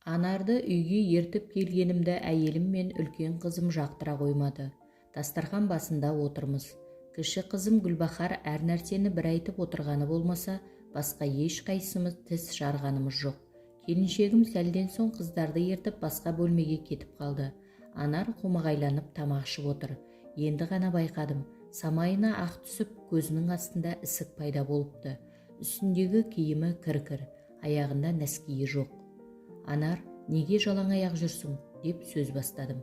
Анарды үйге ертіп келгенімді әйелім мен үлкен қызым жақтыра қоймады. Дастархан басында отырмыз. Кіші қызым Гүлбахар әр нәрсені бір айтып отырғаны болмаса, басқа ешқайсымыз тіс жарғанымыз жоқ. Келіншегім сәлден соң қыздарды ертіп басқа бөлмеге кетіп қалды. Анар қомағайланып тамақ ішіп отыр. Енді ғана байқадым. Самайына ақ түсіп, көзінің астында ісік пайда болыпты. Үстіндегі киімі кір-кір, аяғында нәскиі жоқ. Анар, неге жалаң аяқ жүрсің, деп сөз бастадым.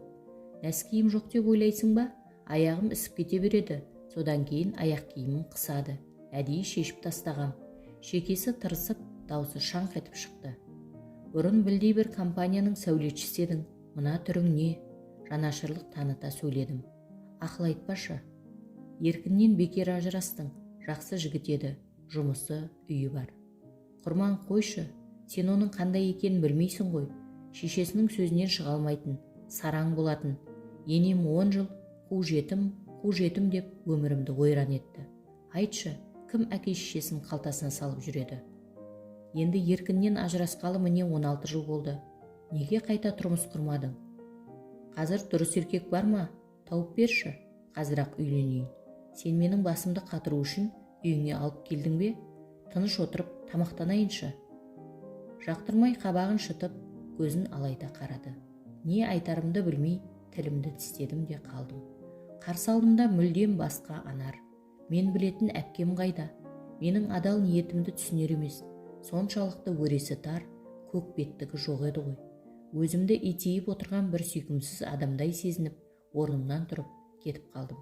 Нәскиім жоқ деп ойлайсың ба? Аяғым ісіп кете береді. Содан кейін аяқ киімім қысады. Әдейі шешіп тастағам. Шекесі тырысып, даусы шаңқ етіп шықты. Бұрын білдей бір компанияның сәулетшісі едің. Мына түрің не? Жанашырлық таныта сөйледім. Ақыл айтпашы. Еркіннен бекер ажырастың. Жақсы жігіт еді. Жұмысы, үйі бар. Құрман, қойшы. Сен оның қандай екенін білмейсің ғой. Шешесінің сөзінен шыға алмайтын, сараң болатын. Енем 10 жыл қу жетім деп өмірімді ойран етті. Айтшы, кім әке шешесін қалтасына салып жүреді? Енді еркіннен ажырасқалы міне 16 жыл болды. Неге қайта тұрмыс құрмадың? Қазір дұрыс еркек бар ма? Тауып берші, қазір-ақ үйленейін. Сен менің басымды қатыру үшін үйіңе алып келдің бе? Тыныш отырып тамақтанайыншы. Жақтырмай қабағын шытып, көзін алайда қарады. Не айтарымды білмей, тілімді тістедім де қалдым. Қарсы алдымда мүлдем басқа Анар. Мен білетін әпкем қайда? Менің адал ниетімді түсінер емес. Соншалықты өресі тар, көк беттігі жоқ еді ғой. Өзімді итейіп отырған бір сүйкімсіз адамдай сезініп, орнымнан тұрып, кетіп қалдым.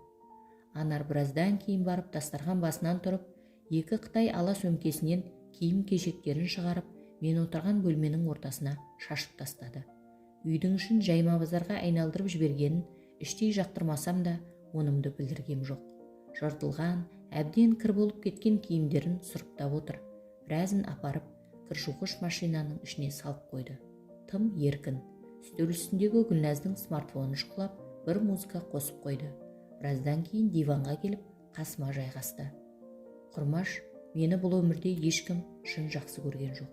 Анар біраздан кейін барып дастархан басынан тұрып, екі Қытай ала сөмкесінен киім-кешектерін шығарып, мен отырған бөлменің ортасына шашып тастады. Үйдің ішін жайма базарға айналдырып жібергенін іштей жақтырмасам да, онымды білдіргем жоқ. Жыртылған, әбден кір болып кеткен киімдерін сұрыптап отыр. Біразын апарып, кір жуғыш машинаның ішіне салып қойды. Тым еркін. Үстел үстіндегі Гүлназдың смартфонын шұқылап, бір музыка қосып қойды. Біраздан кейін диванға келіп, қасыма жайғасты. Құрмаш, мені бұл өмірде ешкім шын жақсы көрген жоқ.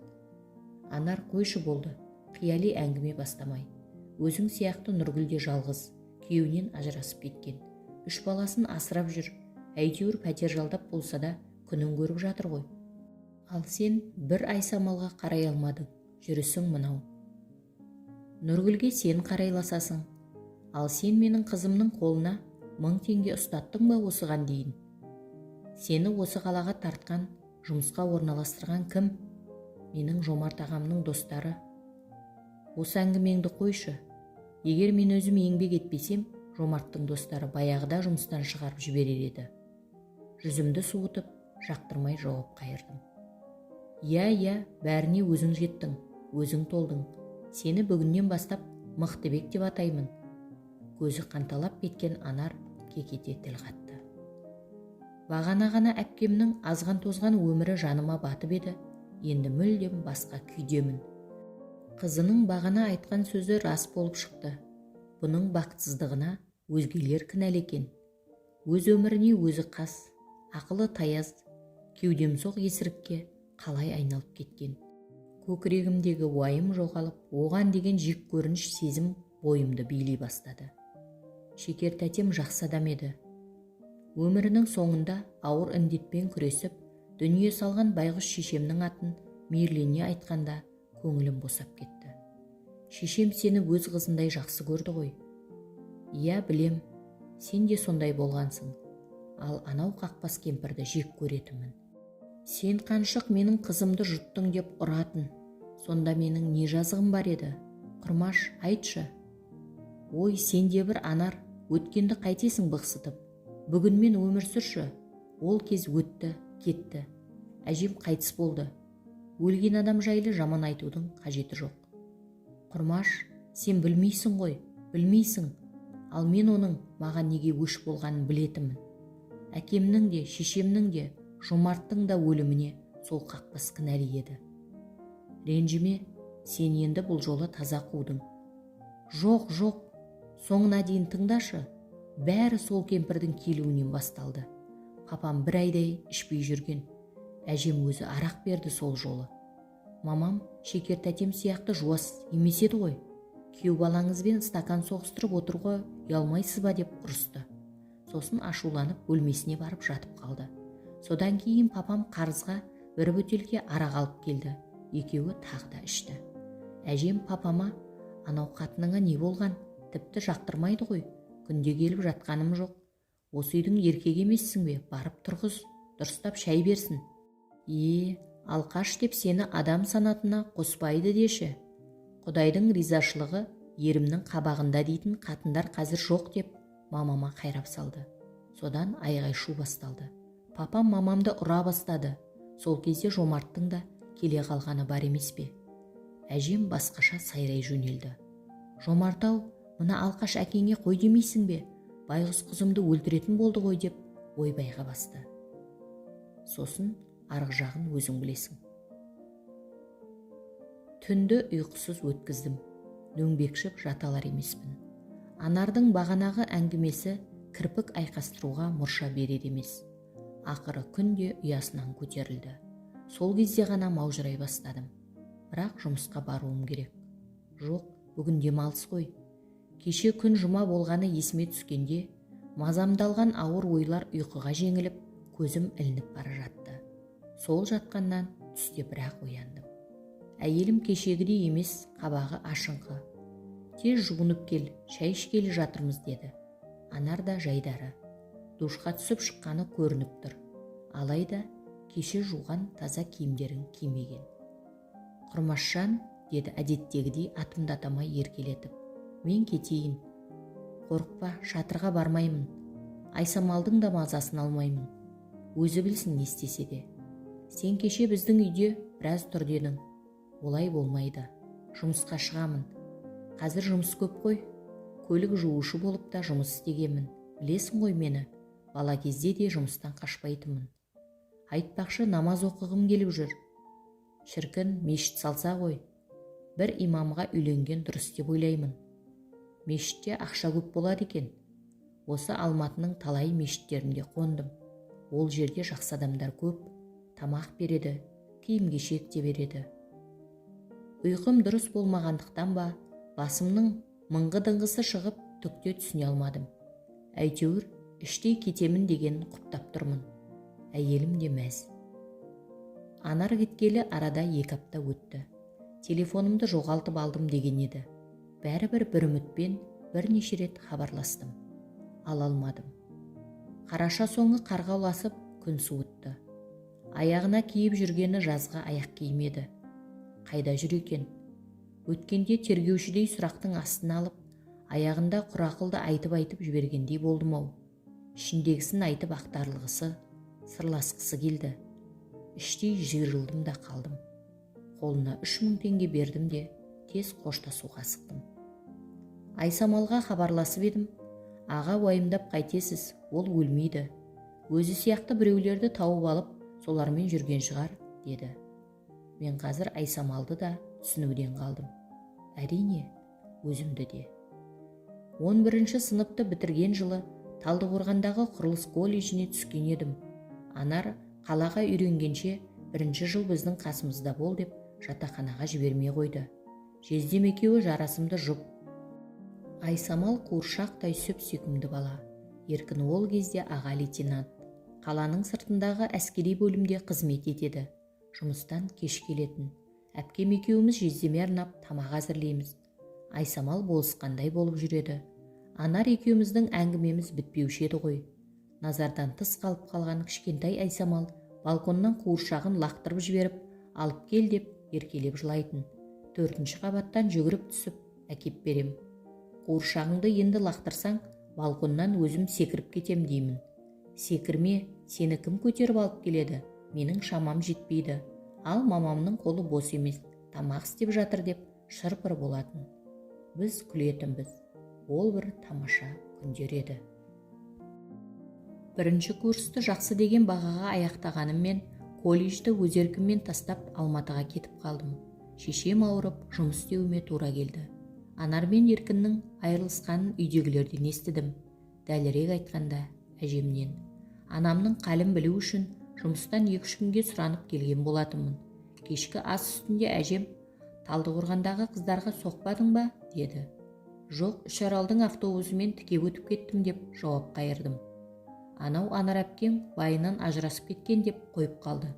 Анар, қойшы болды, қияли әңгіме бастамай. Өзің сияқты Нұргүл де жалғыз, күйеуінен ажырасып кеткен. 3 баласын асырап жүр, әйтеуір пәтер жалдап болса да күнін көріп жатыр ғой. Ал сен бір ай самалға қарай алмадың, жүрісің мынау. Нұргүлге сен қарайласасың, ал сен менің қызымның қолына 1000 теңге ұстаттың ба осыған дейін? Сені осы қалаға тартқан, жұмысқа орналастырған кім? Менің Жомарт ағамның достары. Осы әңгімеңді қойшы. Егер мен өзім еңбек етпесем, Жомарттың достары баяғыда жұмыстан шығарып жіберер еді. Жүзімді суытып, жақтырмай жауап қайырдым. Иә, бәріне өзің жеттің, өзің толдың. Сені бүгіннен бастап Мықтыбек деп атаймын. Көзі қанталап кеткен Анар кекете тіл қатты. Бағана ғана әпкемнің азған-тозған өмірі жаныма батып еді. Енді мүлдем басқа күйдемін. Қызының бағана айтқан сөзі рас болып шықты. Бұның бақытсыздығына өзгелер кінәлі екен. Өз өміріне өзі қас, ақылы таяз, кеудемсоқ есірікке қалай айналып кеткен. Көкірегімдегі уайым жоғалып, оған деген жек көрініш сезім бойымды билей бастады. Шекер тәтем жақсы адам еді. Өмірінің соңында ауыр індетпен күресіп, дүние салған байғұс шешемнің атын мейірлене айтқанда көңілім босап кетті. Шешем сені өз қызындай жақсы көрді ғой. Иә, білем, сен де сондай болғансың. Ал анау қақпас кемпірді жек көретінмін. Сен қаншық менің қызымды жұттың деп ұратын. Сонда менің не жазығым бар еді? Құрмаш, айтшы. Ой, сен де бір Анар, өткенді қайтесің бықсытып. Бүгінмен өмір сүрші. Ол кез өтті, кетті. Әжем қайтыс болды. Өлген адам жайлы жаман айтудың қажеті жоқ. Құрмаш, сен білмейсің ғой, білмейсің. Ал мен оның маған неге өш болғанын білетімін. Әкемнің де, шешемнің де, Жомарттың да өліміне сол қақпас кінәлі еді. Ренжіме, сен енді бұл жолы таза қудың. Жоқ, соңына дейін тыңдашы. Бәрі сол кемпірдің келуінен басталды. Папам бір айдай ішпей жүрген. Әжем өзі арақ берді сол жолы. Мамам шекер тәтем сияқты жуас емес еді ғой. Күйеу балаңызбен стакан соғыстырып отыруға ұялмайсыз ба деп ұрысты. Сосын ашуланып бөлмесіне барып жатып қалды. Содан кейін папам қарызға бір бөтелке арақ алып келді. Екеуі тағы да ішті. Әжем папама: анау қатыныңа не болған? Тіпті жақтырмайды ғой. Күнде келіп жатқаным жоқ. Осы үйдің еркегі емессің бе? Барып тұрғыз, дұрыстап шай берсін. Алқаш деп сені адам санатына қоспайды деші. Құдайдың ризашылығы ерімнің қабағында дейтін қатындар қазір жоқ деп мамама қайрап салды. Содан айғай-шу басталды. Папам мамамды ұра бастады. Сол кезде Жомарттың да келе қалғаны бар емес пе? Әжем басқаша сайрай жөнелді. Жомарт-ау, мына Алқаш әкеңе қой демейсің бе? Байғұс қызымды өлтіретін болды ғой деп ойбайға басты. Сосын арғы жағын өзің білесің. Түнді ұйқысыз өткіздім. Дөңбекшіп жата алар емеспін. Анардың бағанағы әңгімесі кірпік айқастыруға мұрша береді емес. Ақыры күнде ұясынан көтерілді. Сол кезде ғана маужырай бастадым. Бірақ жұмысқа баруым керек. Жоқ, бүгін демалыс қой. Кеше күн жұма болғаны есіме түскенде, мазамдалған ауыр ойлар ұйқыға жеңіліп, көзім ілініп бара жатты. Сол жатқаннан түсте бірақ ояндым. Әйелім кешегідей емес, қабағы ашыңқы. Тез жуынып кел, шай ішкелі жатырмыз деді. Анар да жайдары. Душқа түсіп шыққаны көрініп тұр. Алайда кеше жуған таза киімдерін кимеген. Құрмашжан, деді әдеттегідей атымдатамай еркелетіп. Мен кетейін. Қорықпа, шатырға бармаймын. Айсамалдың да мазасын алмаймын. Өзі білсін не істесе де. Сен кеше біздің үйде біраз тұр дедің. Олай болмайды. Жұмысқа шығамын. Қазір жұмыс көп қой. Көлік жуушы болып та жұмыс істегенмін. Білесің ғой мені. Бала кезде де жұмыстан қашпайтынмын. Айтпақшы, намаз оқығым келіп жүр. Шіркін, мешіт салса ғой. Бір имамға үйленген дұрыс деп ойлаймын. Мешітте ақша көп болады екен. Осы Алматының талай мешіттерінде қондым. Ол жерде жақсы адамдар көп. Тамақ береді, киім-кешек те береді. Ұйқым дұрыс болмағандықтан ба, басымның мыңғы-дыңғысы шығып, түкте түсіне алмадым. Әйтеуір, іштей кетемін деген құптап тұрмын. Әйелім де мәз. Анар кеткелі арада 2 апта өтті. Телефонымды жоғалтып алдым деген еді. Бәрібір бір үмітпен бірнеше рет хабарластым. Ала алмадым. Қараша соңы қарға ұласып күн суытты. Аяғына киіп жүргені жазға аяқ киімеді. Қайда жүр екен? Өткенде тергеушідей сұрақтың астына алып, аяғында құрақылды айтып жібергендей болдым-ау. Ішіндегісін айтып ақтарылғысы, сырласқысы келді. Іштей жиырылдым да қалдым. Қолына 3000 теңге бердім де тез қоштасуға асықтым. Айсамалға хабарласып едім. Аға, уайымдап қайтесіз, ол өлмейді. Өзі сияқты біреулерді тауып алып, солармен жүрген шығар, деді. Мен қазір Айсамалды да түсінуден қалдым. Әрине, өзімді де. 11-ші сыныпты бітірген жылы Талдықорғандағы құрылыс колледжіне түскен едім. Анар қалаға үйренгенше 1-ші жыл біздің қасымызда бол деп жатақханаға жібермей қойды. Жездем екеуі жарасымды жұп. Айсамал қуыршақтай сүп сүйкімді бала. Еркін ол кезде аға лейтенант. Қаланың сыртындағы әскери бөлімде қызмет етеді. Жұмыстан кеш келетін. Әпкем екеуіміз жездеме арнап тамақ әзірлейміз. Айсамал болысқандай болып жүреді. Анар екеуміздің әңгімеміз бітпеуші еді ғой. Назардан тыс қалып қалған кішкентай Айсамал балконнан қуыршағын лақтырып жіберіп, алып кел деп еркелеп жылайтын. 4-ші қабаттан жүгіріп түсіп, әкеп берем. Қуыршағыңды енді лақтырсаң, балконнан өзім секіріп кетем деймін. Секірме, сені кім көтеріп алып келеді? Менің шамам жетпейді. Ал мамамның қолы бос емес, тамақ істеп жатыр деп шырпыр болатын. Біз күлетінбіз. Ол бір тамаша күндер еді. 1-ші курсты жақсы деген бағаға аяқтағаныммен, колледжді өз еркіммен тастап Алматыға кетіп қалдым. Шешем ауырып, жұмыс істеуіме тура келді. Анар мен Еркіннің айырылысқанын үйдегілерден естідім. Дәлірек айтқанда, әжемнен. Анамның қалін білу үшін жұмыстан 2-3 күнге сұранып келген болатынмын. Кешкі ас үстінде әжем, Талдықорғандағы қыздарға соқпадың ба, деді. Жоқ, Үшаралдың автобусымен тіке өтіп кеттім деп жауап қайырдым. Анау Анар әпкем байынан ажырасып кеткен деп қойып қалды.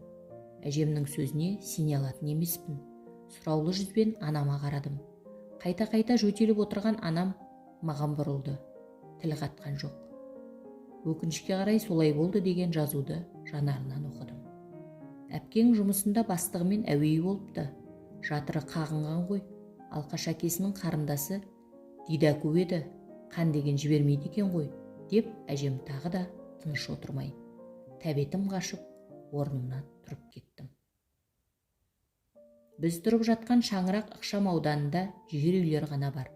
Әжемнің сөзіне сене алатын емеспін. Сұраулы жүзбен анама қарадым. Қайта-қайта жөтеліп отырған анам маған бұрылды. Тіл қатқан жоқ. Өкінішке қарай солай болды деген жазуды жанарынан оқыдым. Әпкең жұмысында бастығымен әуейі болыпты. Жатыры қағынған ғой. Алқаш әкесінің қарындасы Дидаку еді, қан деген жібермейді екен ғой, деп әжем тағы да тыныш отырмай. Тәбетім қашып, орнымнан тұрып кеттім. Біз тұрып жатқан Шаңырақ ықшам ауданында жер үйлер ғана бар.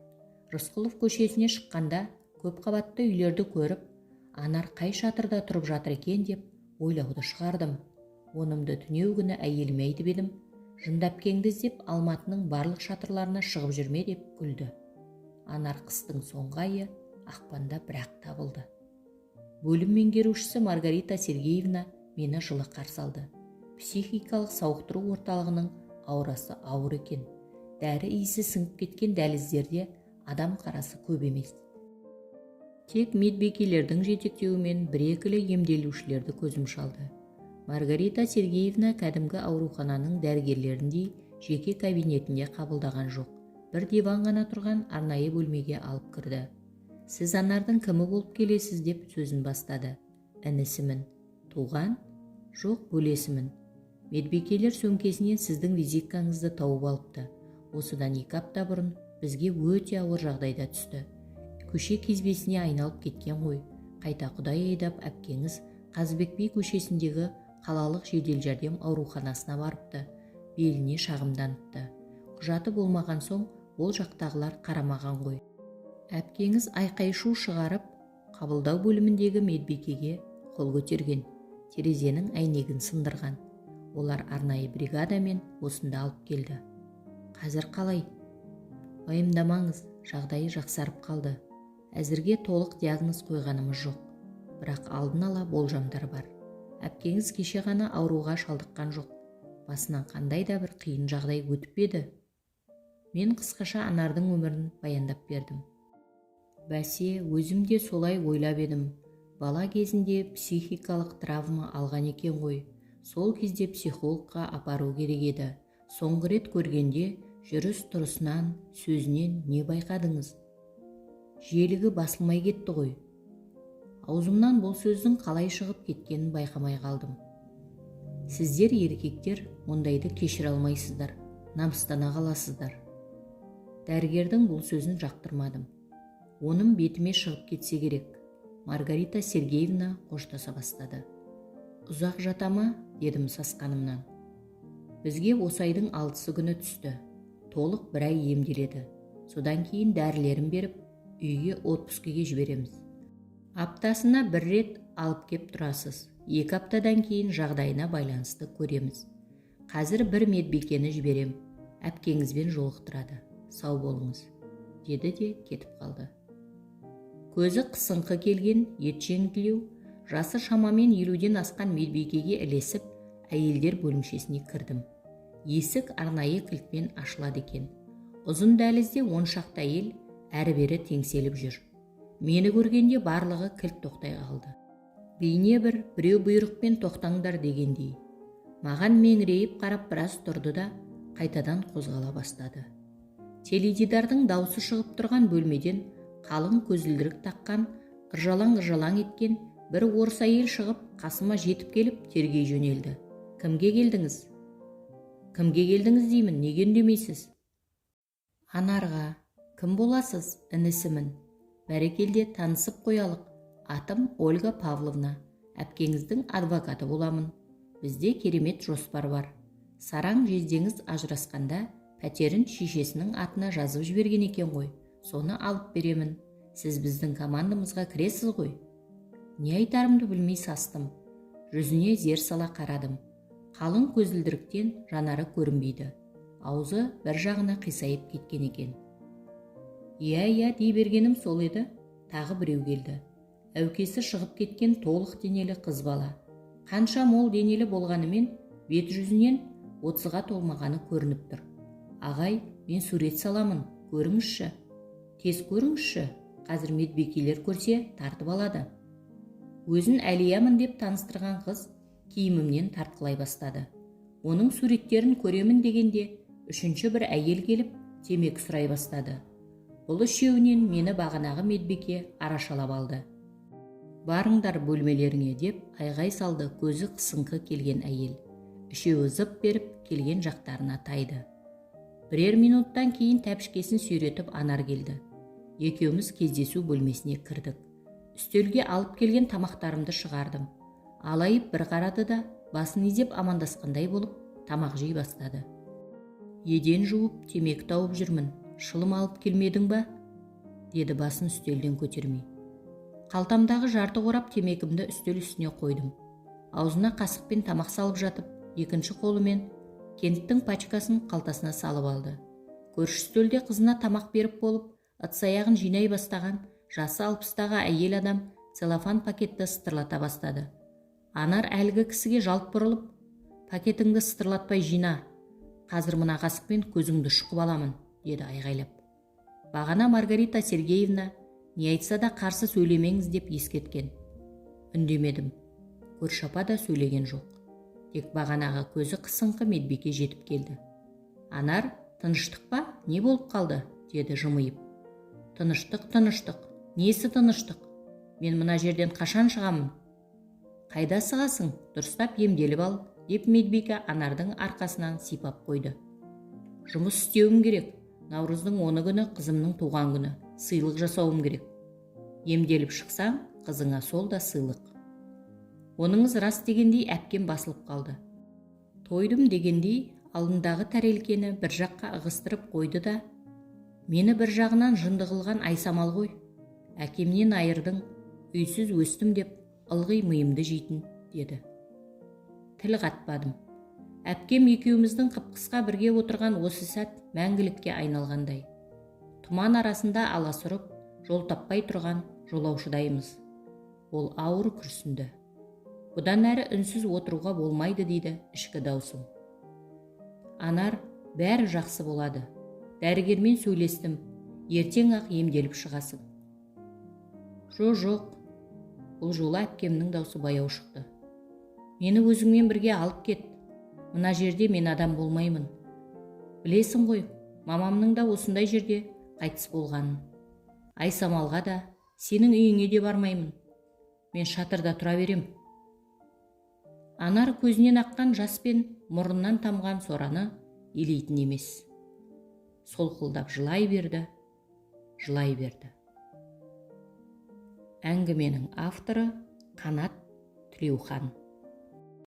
Рысқұлов көшесіне шыққанда көп қабатты үйлерді көріп, Анар қай шатырда тұрып жатыр екен деп ойлауды шығардым. Онымды түнеу күні әйеліме айтып едім, жындапкеңді іздеп Алматының барлық шатырларына шығып жүрме деп күлді. Анар қыстың соңғы айы ақпанда бірақ табылды. Бөлім меңгерушісі Маргарита Сергеевна мені жылы қарсы алды. Психикалық сауықтыру орталығының аурасы ауыр екен. Дәрі иісі сіңіп кеткен дәліздерде адам қарасы көп емес. Тек медбикелердің жетектеуімен бір-екілі емделушілерді көзім шалды. Маргарита Сергеевна кәдімгі аурухананың дәрігерлеріндей жеке кабинетінде қабылдаған жоқ. Бір диван ғана тұрған арнайы бөлмеге алып кірді. Сіз Анардың кімі болып келесіз деп сөзін бастады. Інісімін. Туған? Жоқ, бөлесімін. Медбикелер сөмкесінен сіздің визиткаңызды тауып алыпты. Осыдан 2 апта бұрын бізге өте ауыр жағдайда түсті. Көше кезбесіне айналып кеткен ғой. Қайта Құдай айдап әпкеңіз Қазыбек би көшесіндегі қалалық жедел жәрдем ауруханасына барыпты. Беліне шағымданыпты. Құжаты болмаған соң ол жақтағылар қарамаған ғой. Әпкеңіз айқай-шу шығарып, қабылдау бөліміндегі медбикеге қол көтерген. Терезенің әйнегін сындырған. Олар арнайы бригадамен осында алып келді. Қазір қалай? Уайымдамаңыз, жағдайы жақсарып қалды. Әзірге толық диагноз қойғанымыз жоқ. Бірақ алдын ала болжамдар бар. Әпкеңіз кеше ғана ауруға шалдыққан жоқ. Басынан қандай да бір қиын жағдай өтіп еді. Мен қысқаша Анардың өмірін баяндап бердім. Бәсе, өзім де солай ойлап едім. Бала кезінде психикалық травма алған екен ғой. Сол кезде психологқа апару керек еді. Соңғы рет көргенде жүріс-тұрысынан, сөзінен не байқадыңыз? Желігі басылмай кетті ғой. Аузымнан бұл сөздің қалай шығып кеткенін байқамай қалдым. Сіздер еркектер ондайды кешіре алмайсыздар, намыстана қаласыздар. Дәрігердің бұл сөзін жақтырмадым. Оның бетіме шығып кетсе керек. Маргарита Сергеевна қоштаса бастады. Ұзақ жата ма? Дедім сасқанымнан. Бізге осы айдың 6-сы күні түсті. Толық 1 ай емделеді. Содан кейін дәрілерін беріп, үйге отпускіге жібереміз. Аптасына 1 рет алып кеп тұрасыз. 2 аптадан кейін жағдайына байланысты көреміз. Қазір 1 медбикені жіберем. Әпкеңізбен жолықтырады. Сау болыңыз, деді де кетіп қалды. Көзі қысыңқы келген, ет жеңділеу, жасы шамамен 50-ден асқан медбикеге ілесіп, әйелдер бөлімшесіне кірдім. Есік арнайы кілтпен ашылады екен. Ұзын дәлізде 10 шақты әйел әрі-бері теңселіп жүр. Мені көргенде барлығы кілт тоқтай қалды. Бейне біреу бұйрықпен тоқтаңдар дегендей. Маған меңірейіп қарап біраз тұрды да қайтадан қозғала бастады. Теледидардың даусы шығып тұрған бөлмеден қалың көзілдірік таққан, ыржалаң еткен бір орыс әйел шығып, қасыма жетіп келіп тергей жөнелді. Кімге келдіңіз? Кімге келдіңіз деймін, неге үндемейсіз? Анарға. Кім боласыз? Інісімін. Бәрекелде, танысып қоялық. Атым Ольга Павловна. Әпкеңіздің адвокаты боламын. Бізде керемет жоспар бар. Сараң жездеңіз ажырасқанда пәтерін шешесінің атына жазып жіберген екен ғой. Соны алып беремін. Сіз біздің командамызға кіресіз ғой. Не айтарымды білмей састым. Жүзіне зер сала қарадым. Қалың көзілдіріктен жанары көрінбейді. Аузы бір жағына қисайып кеткен екен. Иә, дей бергенім сол еді. Тағы біреу келді. Әукесі шығып кеткен толық денелі қыз бала. Қанша мол денелі болғанымен, бет жүзінен 30-ға толмағаны көрініп тұр. Ағай, мен сурет саламын, көріңізші. Тез көріңізші, қазір медбикелер көрсе тартып алады. Өзін Әлиямын деп таныстырған қыз киімімнен тартқылай бастады. Оның суреттерін көремін дегенде, үшінші бір әйел келіп, темекі сұрай бастады. Бұл үшеуінен мені бағанағы медбике арашалап алды. Барыңдар бөлмелеріңе деп айғай салды көзі қысыңқы келген әйел. Үшеуі зып беріп келген жақтарына тайды. Бірер минуттан кейін тәпішкесін сүйретіп Анар келді. Екеуміз кездесу бөлмесіне кірдік. Үстелге алып келген тамақтарымды шығардым. Алайып бір қарады да, басын изеп амандасқандай болып, тамақ жей бастады. Еден жуып, темекі тауып жүрмін. Шылым алып келмедің ба? Деді басын үстелден көтермей. Қалтамдағы жарты қорап темекімді үстел үстіне қойдым. Аузына қасықпен тамақ салып жатып, екінші қолымен кенттің пачкасын қалтасына салып алды. Көрші үстелде қызына тамақ беріп болып, ыдыс-аяғын жинай бастаған жасы 60-тағы әйел адам целлофан пакетті сытырлата бастады. Анар әлгі кісіге жалт бұрылып, пакетіңді сытырлатпай жина, қазір мына қасықпен көзіңді шұқып аламын, деді айғайлап. Бағана Маргарита Сергеевна не айтса да қарсы сөйлемеңіз деп ескерткен. Үндемедім. Көрші апа да сөйлеген жоқ. Тек бағанағы көзі қысыңқы медбике жетіп келді. Анар, тыныштық па? Не болып қалды? Деді жымиып. Тыныштық. Несі тыныштық? Мен мына жерден қашан шығамын? Қайда сығасың? Дұрыстап емделіп ал, деп медбике Анардың арқасынан сипап қойды. Жұмыс істеуім керек. Наурыздың 10 күні қызымның туған күні. Сыйлық жасауым керек. Емделіп шықсаң, қызыңа сол да сыйлық. Оныңыз рас дегендей әпкем басылып қалды. Тойдым дегендей алдындағы тәрелкені бір жаққа ығыстырып қойды да, мені бір жағынан жынды қылған айсамал ғой. Әкемнен айырдың, үйсіз өстім деп ылғи миымды жейтін, деді. Тіл қатпадым. Әпкем екеуміздің қып-қысқа бірге отырған осы сәт мәңгілікке айналғандай. Тұман арасында аласұрып, жол таппай тұрған жолаушыдаймыз. Ол ауыр күрсінді. Бұдан әрі үнсіз отыруға болмайды дейді ішкі даусым. Анар, бәрі жақсы болады. Дәрігермен сөйлестім. Ертең ақ емделіп шығасың. Жоқ. Бұл жолы әпкемнің даусы баяу шықты. Мені өзіңмен бірге алып кет. Мына жерде мен адам болмаймын. Білесің ғой, мамамның да осындай жерде қайтыс болғанын. Айсамалға да, сенің үйіңе де бармаймын. Мен шатырда тұра берем. Анар көзінен аққан жас пен мұрыннан тамған сораны елейтін емес. Солқылдап жылай берді. Әңгіменің авторы Қанат Тілеухан.